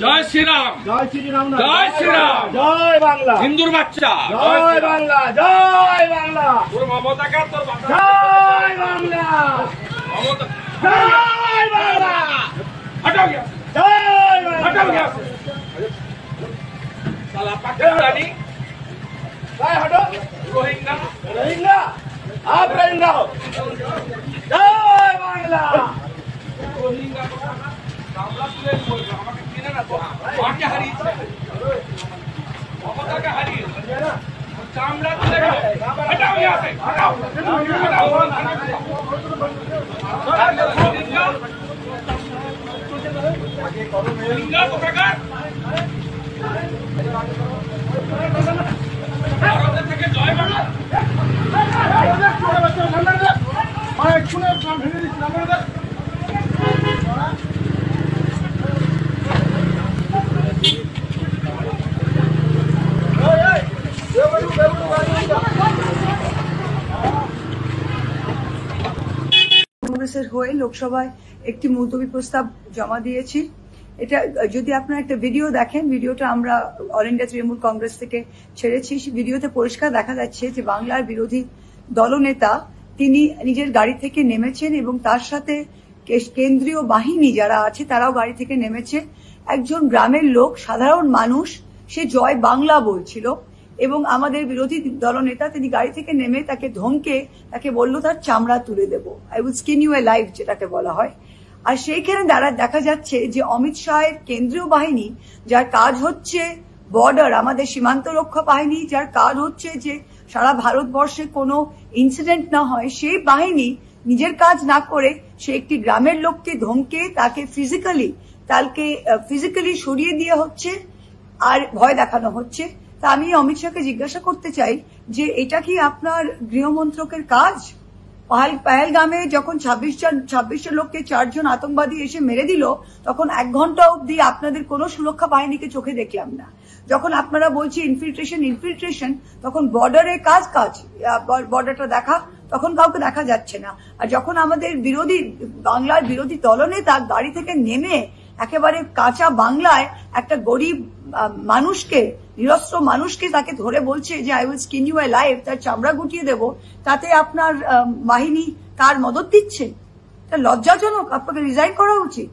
জয় শ্রীরাম, জয় শ্রীরাম, জয় শ্রীরাম, জয় বাংলা, হিন্দুর বাচ্চা, জয় বাংলা, জয় বাংলা, মমতাকে তোর জয় বাংলা, মমতা জয় বাংলা, हटो गया, जय बांग्ला, हटो गया साला पाकिस्तानी, हटो रोहिंग्या, रोहिंग्या, आप रोहिंग्या हो, जय बांग्ला, रोहिंग्या को कामला तुले बोल रहा हमारे किने ना तो आके हरी ममता का हरी कामला तुले हटाओ यहाँ से, हटाओ रोहिंग्या को प्रकार भारत থেকে জয় বাংলা কংগ্রেসের হয়ে লোকসভায় একটি মুলতবি প্রস্তাব জমা দিয়েছি। এটা যদি আপনারা একটা ভিডিও দেখেন, ভিডিওটা আমরা অল ইন্ডিয়া তৃণমূল কংগ্রেস থেকে ছেড়েছি। ভিডিওতে পরিষ্কার দেখা যাচ্ছে যে বাংলার বিরোধী দলনেতা তিনি নিজের গাড়ি থেকে নেমেছেন এবং তার সাথে কেন্দ্রীয় বাহিনী যারা আছে তারাও গাড়ি থেকে নেমেছে। একজন গ্রামের লোক, সাধারণ মানুষ, সে জয় বাংলা বলছিল এবং আমাদের বিরোধী দলনেতা তিনি গাড়ি থেকে নেমে তাকে ধমকে তাকে বলল তার চামড়া তুলে দেব, I will skin you alive যেটাকে বলা হয়। আর সেইখানে দেখা যাচ্ছে যে অমিত শাহের কেন্দ্রীয় বাহিনী, যার কাজ হচ্ছে বর্ডার, আমাদের সীমান্ত রক্ষা বাহিনী, যার কাজ হচ্ছে যে সারা ভারতবর্ষে কোনো ইনসিডেন্ট না হয়, সেই বাহিনী নিজের কাজ না করে সে একটি গ্রামের লোককে ধমকে তাকে ফিজিক্যালি সরিয়ে দিয়ে হচ্ছে আর ভয় দেখানো হচ্ছে। তা আমি অমিত শাহকে জিজ্ঞাসা করতে চাই যে এটা কি আপনার গৃহমন্ত্রকের কাজ? পাহেলগামে যখন 26 লোককে 4 জন আতঙ্কবাদী এসে মেরে দিল, তখন 1 ঘন্টা অবধি আপনাদের কোনো সুরক্ষা বাহিনীকে চোখে দেখলাম না। যখন আপনারা বলছি ইনফিল্ট্রেশন, তখন বর্ডারে বর্ডারটা দেখা, তখন কাউকে দেখা যাচ্ছে না। আর যখন আমাদের বাংলার বিরোধী দলনেতা গাড়ি থেকে নেমে একেবারে কাঁচা বাংলায় একটা গরিব মানুষকে, নিরস্ত্র মানুষকে তাকে ধরে বলছে যে I will skin you alive, তার চামড়া গুটিয়ে দেব, তাতে আপনার বাহিনী তার মদত দিচ্ছে। তা লজ্জাজনক, আপনাকে রিজাইন করা উচিত।